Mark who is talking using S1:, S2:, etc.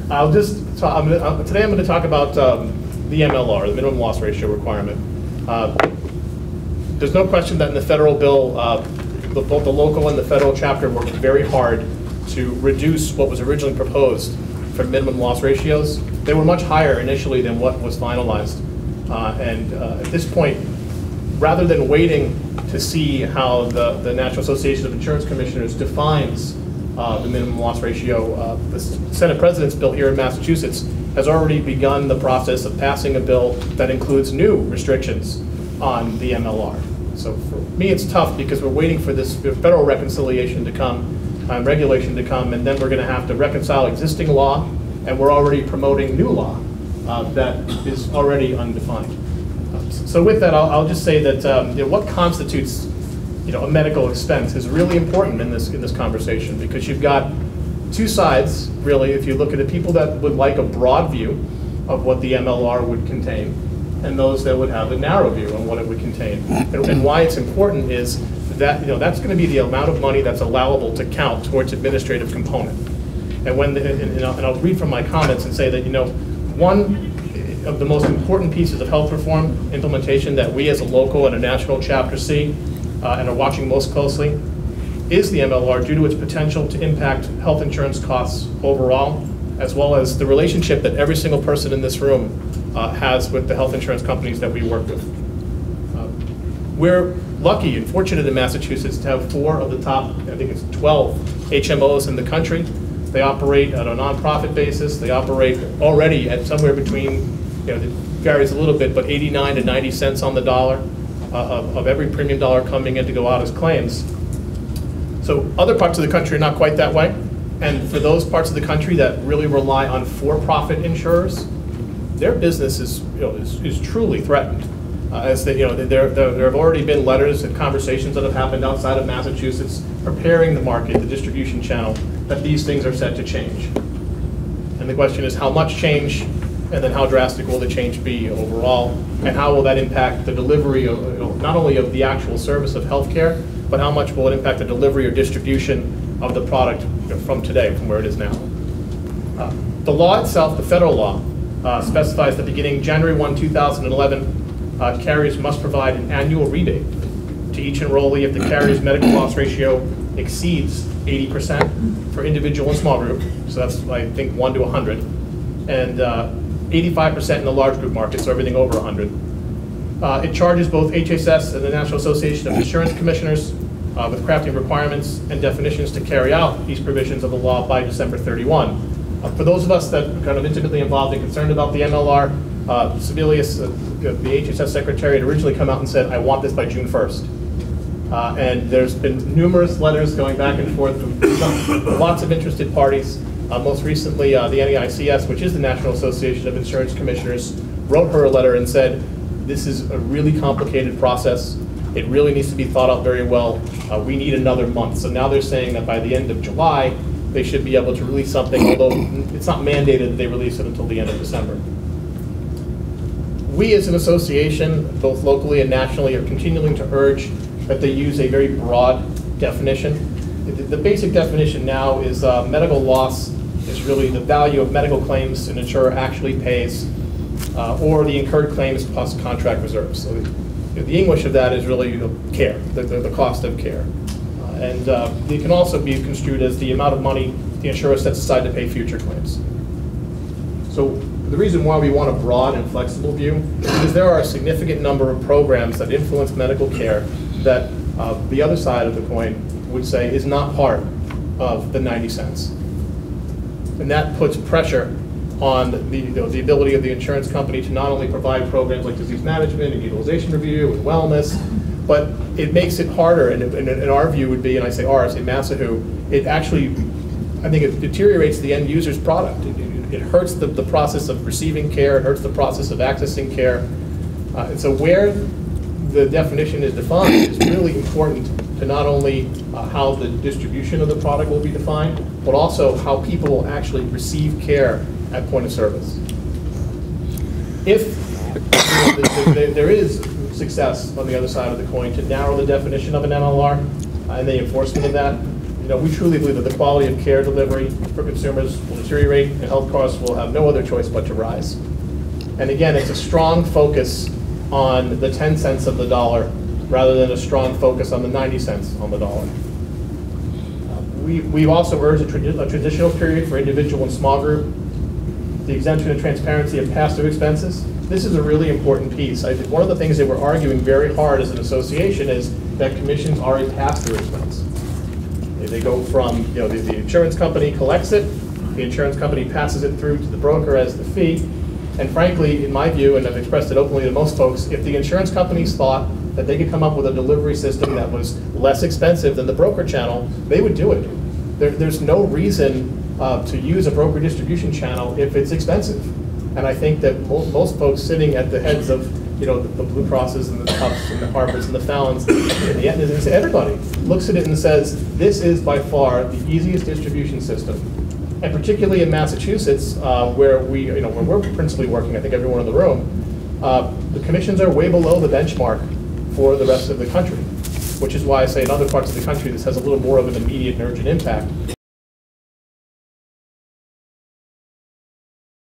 S1: Today I'm going to talk about the MLR, the minimum loss ratio requirement. There's no question that in the federal bill, both the local and the federal chapter worked very hard to reduce what was originally proposed for minimum loss ratios. They were much higher initially than what was finalized. At this point, rather than waiting to see how the National Association of Insurance Commissioners defines the minimum loss ratio, the Senate President's bill here in Massachusetts has already begun the process of passing a bill that includes new restrictions on the MLR. So for me, it's tough because we're waiting for this federal reconciliation to come, regulation to come, and then we're going to have to reconcile existing law, and we're already promoting new law that is already undefined. So with that, I'll just say that what constitutes a medical expense is really important in this conversation, because you've got two sides, really, if you look at the people that would like a broad view of what the MLR would contain, and those that would have a narrow view on what it would contain. And why it's important is that that's going to be the amount of money that's allowable to count towards administrative component. And I'll read from my comments and say that one of the most important pieces of health reform implementation that we as a local and a national chapter see and are watching most closely is the MLR, due to its potential to impact health insurance costs overall, as well as the relationship that every single person in this room has with the health insurance companies that we work with. We're lucky and fortunate in Massachusetts to have 4 of the top, I think it's 12 HMOs in the country. They operate on a nonprofit basis. They operate already at somewhere between, it varies a little bit, but 89 to 90 cents on the dollar of every premium dollar coming in to go out as claims. So other parts of the country are not quite that way. And for those parts of the country that really rely on for-profit insurers, their business is truly threatened. As there have already been letters and conversations that have happened outside of Massachusetts preparing the market, the distribution channel, that these things are set to change. And the question is how much change, and then how drastic will the change be overall, and how will that impact the delivery of not only of the actual service of healthcare, but how much will it impact the delivery or distribution of the product from today, from where it is now. The law itself, the federal law, specifies that beginning January 1, 2011, carriers must provide an annual rebate to each enrollee if the carrier's medical loss ratio exceeds 80% for individual and small group. So that's, I think, 1 to 100. And 85% in the large group market, so everything over 100. It charges both HHS and the National Association of Insurance Commissioners with crafting requirements and definitions to carry out these provisions of the law by December 31. For those of us that are kind of intimately involved and concerned about the MLR, Sebelius, the HHS secretary, had originally come out and said, I want this by June 1st. And there's been numerous letters going back and forth from lots of interested parties. Most recently, the NAICS, which is the National Association of Insurance Commissioners, wrote her a letter and said, this is a really complicated process. It really needs to be thought out very well. We need another month. So now they're saying that by the end of July, they should be able to release something, although it's not mandated that they release it until the end of December. We as an association, both locally and nationally, are continuing to urge that they use a very broad definition. The basic definition now is medical loss is really the value of medical claims an insurer actually pays, or the incurred claims plus contract reserves. So the English of that is really care, the cost of care. And it can also be construed as the amount of money the insurer sets aside to pay future claims. So the reason why we want a broad and flexible view is because there are a significant number of programs that influence medical care that the other side of the coin would say is not part of the 90 cents. And that puts pressure on the ability of the insurance company to not only provide programs like disease management and utilization review and wellness, but it makes it harder, and our view would be, and I say ours, in Massahu, it actually, I think it deteriorates the end user's product. It hurts the process of receiving care, it hurts the process of accessing care. And so where the definition is defined is really important to not only how the distribution of the product will be defined, but also how people will actually receive care at point of service. If there is success on the other side of the coin to narrow the definition of an MLR and the enforcement of that, we truly believe that the quality of care delivery for consumers will deteriorate and health costs will have no other choice but to rise. And again, it's a strong focus on the 10 cents of the dollar rather than a strong focus on the 90 cents on the dollar. We've also urged a transitional period for individual and small group, the exemption and transparency of pass-through expenses. This is a really important piece. I think one of the things that we're arguing very hard as an association is that commissions are a pass-through expense. They go from, the insurance company collects it, the insurance company passes it through to the broker as the fee, and frankly, in my view, and I've expressed it openly to most folks, if the insurance companies thought that they could come up with a delivery system that was less expensive than the broker channel, they would do it. There's no reason to use a broker distribution channel if it's expensive. And I think that most folks sitting at the heads of the Blue Crosses and the Tufts and the Harvards and the Fallons, and the Aetnas, everybody looks at it and says, this is by far the easiest distribution system. And particularly in Massachusetts, where where we're principally working, I think everyone in the room, the commissions are way below the benchmark for the rest of the country, which is why I say in other parts of the country this has a little more of an immediate and urgent impact.